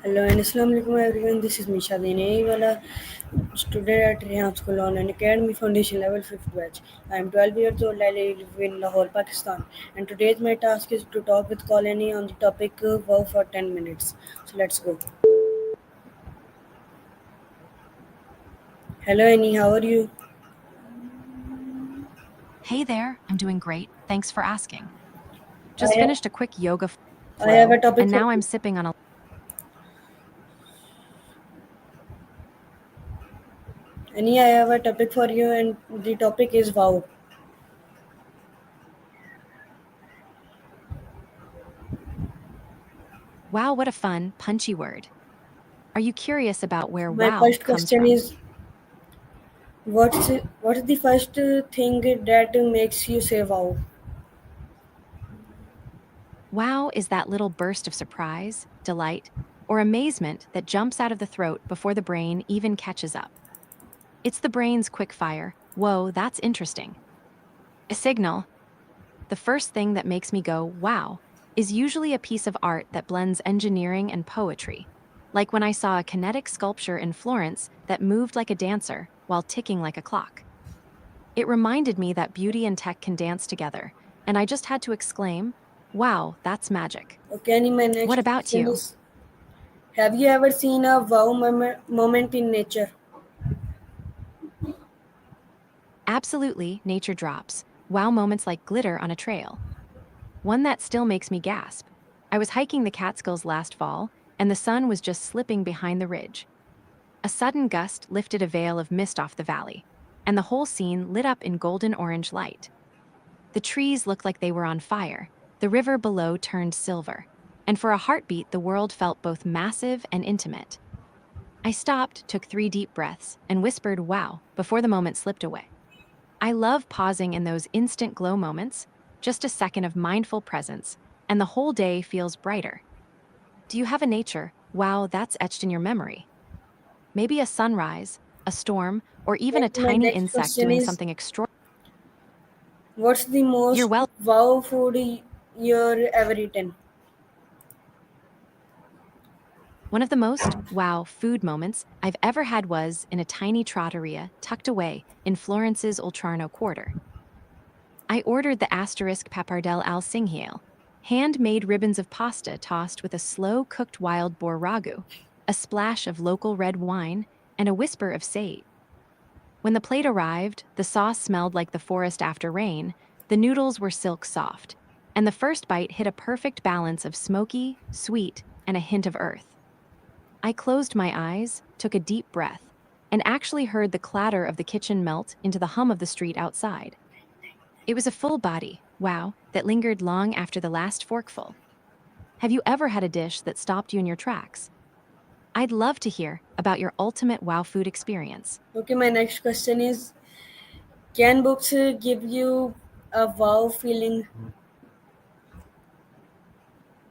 Hello and Assalamu alaikum everyone. This is Misha Dinewala, student at Rehan School on an Academy Foundation Level 5th batch. I am 12 years old. I live in Lahore, Pakistan. And today's my task is to talk with Colony on the topic wow for 10 minutes. So let's go. Hello Annie, how are you? Hey there, I'm doing great. Thanks for asking. I Just have, finished a quick yoga I have a flow, topic and for now I'm you. sipping on a. Annie, I have a topic for you and the topic is wow. Wow, what a fun, punchy word. Are you curious about where My wow first comes question from? is what's the first thing that makes you say wow? Wow is that little burst of surprise, delight, or amazement that jumps out of the throat before the brain even catches up. It's the brain's quick fire, whoa, that's interesting. A signal, the first thing that makes me go, wow, is usually a piece of art that blends engineering and poetry. Like when I saw a kinetic sculpture in Florence that moved like a dancer while ticking like a clock. It reminded me that beauty and tech can dance together, and I just had to exclaim, wow, that's magic. Okay, Annie, my What next about question you? is have you ever seen a wow moment in nature? Absolutely, nature drops. Wow moments like glitter on a trail. One that still makes me gasp. I was hiking the Catskills last fall, and the sun was just slipping behind the ridge. A sudden gust lifted a veil of mist off the valley, and the whole scene lit up in golden orange light. The trees looked like they were on fire, the river below turned silver, and for a heartbeat the world felt both massive and intimate. I stopped, took 3 deep breaths, and whispered, wow, before the moment slipped away. I love pausing in those instant glow moments, just a second of mindful presence, and the whole day feels brighter. Do you have a nature, wow, that's etched in your memory? Maybe a sunrise, a storm, or even a And my tiny next insect question doing is something extraordinary. what's the You're most well. wow food you're ever eaten? One of the most wow food moments I've ever had was in a tiny trattoria tucked away in Florence's Oltrarno quarter. I ordered the asterisk pappardelle al singhiale, handmade ribbons of pasta tossed with a slow-cooked wild boar ragu, a splash of local red wine, and a whisper of sage. When the plate arrived, the sauce smelled like the forest after rain, the noodles were silk soft, and the first bite hit a perfect balance of smoky, sweet, and a hint of earth. I closed my eyes, took a deep breath, and actually heard the clatter of the kitchen melt into the hum of the street outside. It was a full body, wow, that lingered long after the last forkful. Have you ever had a dish that stopped you in your tracks? I'd love to hear about your ultimate wow food experience. Okay, my next question is can books give you a wow feeling?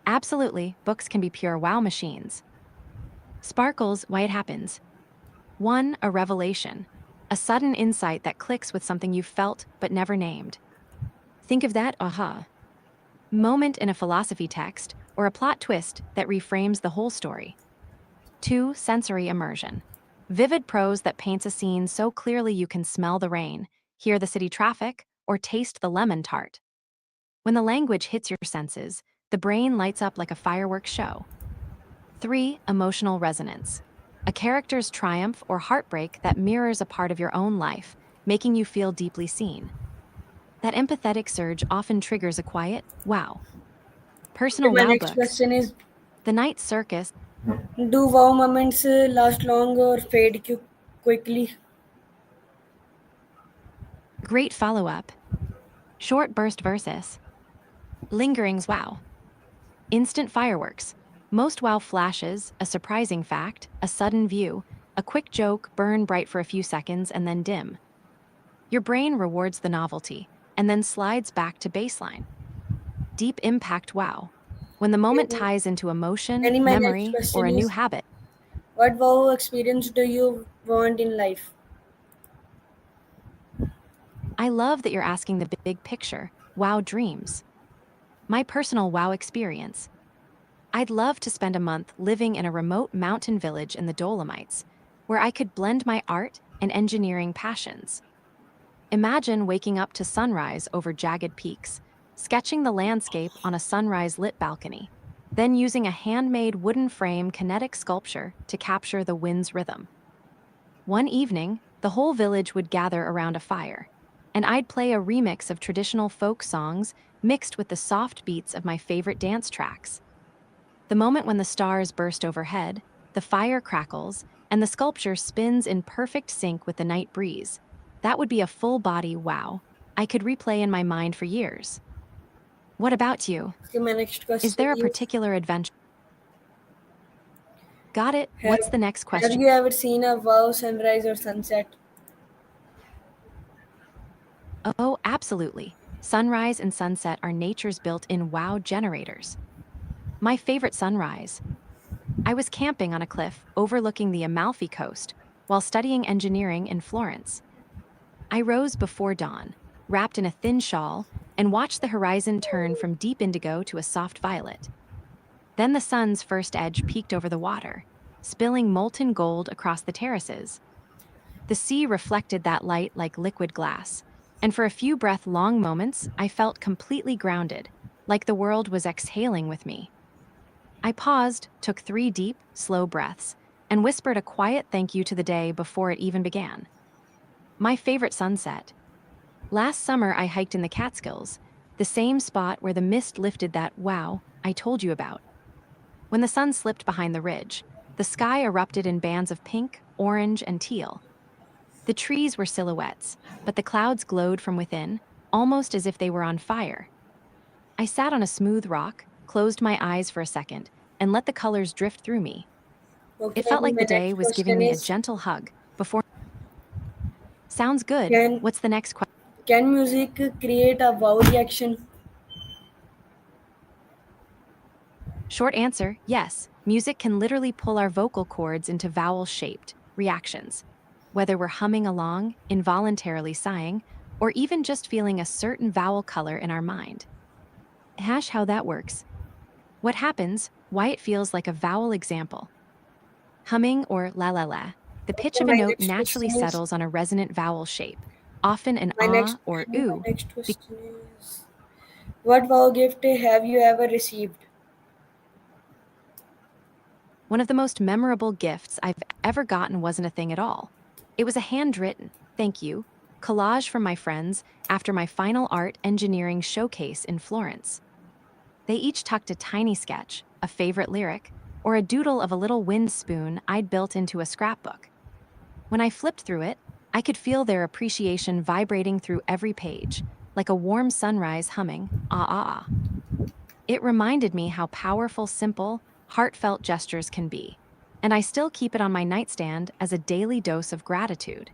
Absolutely, books can be pure wow machines. Sparkles, Why It Happens. 1. A revelation. A sudden insight that clicks with something you've felt but never named. Think of that aha moment in a philosophy text or a plot twist that reframes the whole story. 2. Sensory immersion. Vivid prose that paints a scene so clearly you can smell the rain, hear the city traffic, or taste the lemon tart. When the language hits your senses, the brain lights up like a fireworks show. 3. Emotional resonance. A character's triumph or heartbreak that mirrors a part of your own life, making you feel deeply seen. That empathetic surge often triggers a quiet, wow. Okay, Personal my wow next books. question is The Night Circus. do wow moments last long or fade quickly? Great follow up. Short burst versus. Lingerings wow. Instant fireworks. Most wow flashes, a surprising fact, a sudden view, a quick joke burn bright for a few seconds and then dim. Your brain rewards the novelty and then slides back to baseline. Deep impact wow. When the moment Okay, ties into emotion, Annie, my next memory, or question a new is habit. what wow experience do you want in life? I love that you're asking the big picture. Wow dreams. My personal wow experience. I'd love to spend a month living in a remote mountain village in the Dolomites, where I could blend my art and engineering passions. Imagine waking up to sunrise over jagged peaks, sketching the landscape on a sunrise lit balcony, then using a handmade wooden frame kinetic sculpture to capture the wind's rhythm. One evening, the whole village would gather around a fire, and I'd play a remix of traditional folk songs mixed with the soft beats of my favorite dance tracks. The moment when the stars burst overhead, the fire crackles, and the sculpture spins in perfect sync with the night breeze. That would be a full body wow I could replay in my mind for years. What about you? Okay, my next Is question there a is, particular adventure? Got it. What's have the next have question? you ever seen a wow sunrise or sunset? Oh, absolutely. Sunrise and sunset are nature's built in wow generators. My favorite sunrise. I was camping on a cliff overlooking the Amalfi Coast while studying engineering in Florence. I rose before dawn, wrapped in a thin shawl, and watched the horizon turn from deep indigo to a soft violet. Then the sun's first edge peeked over the water, spilling molten gold across the terraces. The sea reflected that light like liquid glass, and for a few breath long moments, I felt completely grounded, like the world was exhaling with me. I paused, took 3 deep, slow breaths, and whispered a quiet thank you to the day before it even began. My favorite sunset. Last summer, I hiked in the Catskills, the same spot where the mist lifted that wow I told you about. When the sun slipped behind the ridge, the sky erupted in bands of pink, orange, and teal. The trees were silhouettes, but the clouds glowed from within, almost as if they were on fire. I sat on a smooth rock, closed my eyes for a second, and let the colors drift through me. It Okay, felt like my the day next was giving question me a is, gentle hug before. Sounds good. can What's the next question? can music create a wow reaction? Short answer yes. Music can literally pull our vocal cords into vowel shaped reactions. Whether we're humming along, involuntarily sighing, or even just feeling a certain vowel color in our mind. Hash how that works. What happens, why it feels like a vowel example. Humming or la la la. The pitch Okay, of a my note next naturally question is, settles on a resonant vowel shape, often an my next ah or my oo. next question is, what wow gift have you ever received? One of the most memorable gifts I've ever gotten wasn't a thing at all. It was a handwritten, thank you, collage from my friends after my final art engineering showcase in Florence. They each tucked a tiny sketch, a favorite lyric, or a doodle of a little wind spoon I'd built into a scrapbook. When I flipped through it, I could feel their appreciation vibrating through every page, like a warm sunrise humming, ah ah ah. It reminded me how powerful simple, heartfelt gestures can be, and I still keep it on my nightstand as a daily dose of gratitude.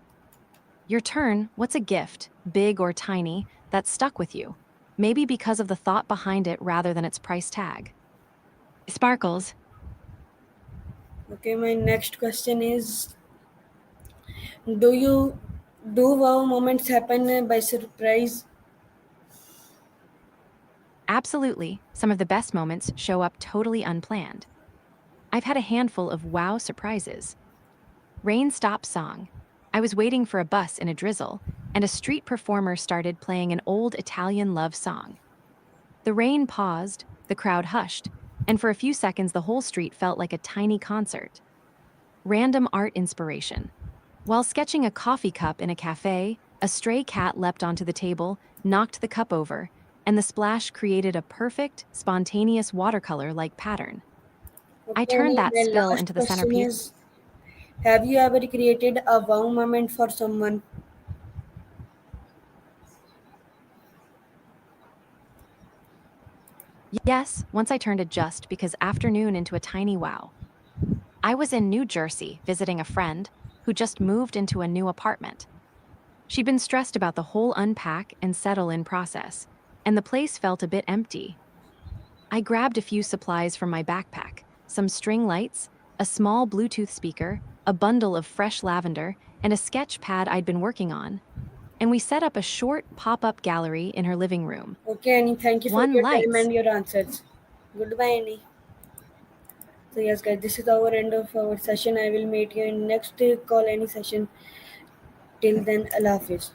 Your turn, what's a gift, big or tiny, that stuck with you? Maybe because of the thought behind it rather than its price tag. Sparkles. Okay, my next question is, do you do wow moments happen by surprise? Absolutely, some of the best moments show up totally unplanned. I've had a handful of wow surprises. Rain Stop Song. I was waiting for a bus in a drizzle, and a street performer started playing an old Italian love song. The rain paused, the crowd hushed, and for a few seconds the whole street felt like a tiny concert. Random art inspiration. While sketching a coffee cup in a cafe, a stray cat leapt onto the table, knocked the cup over, and the splash created a perfect, spontaneous watercolor like pattern. I turned Okay, that my spill last into the question centerpiece. is, have you ever created a wow moment for someone? Yes, once I turned a just because afternoon into a tiny wow. I was in New Jersey visiting a friend who just moved into a new apartment. She'd been stressed about the whole unpack and settle in process, and the place felt a bit empty. I grabbed a few supplies from my backpack, some string lights, a small Bluetooth speaker, a bundle of fresh lavender, and a sketch pad I'd been working on, and we set up a short pop up gallery in her living room. Okay, Annie, thank you for One your time lights. and your answers. Goodbye, Annie. So yes, guys, this is our end of our session. I will meet you in next call any session. Till then, Allah Hafiz.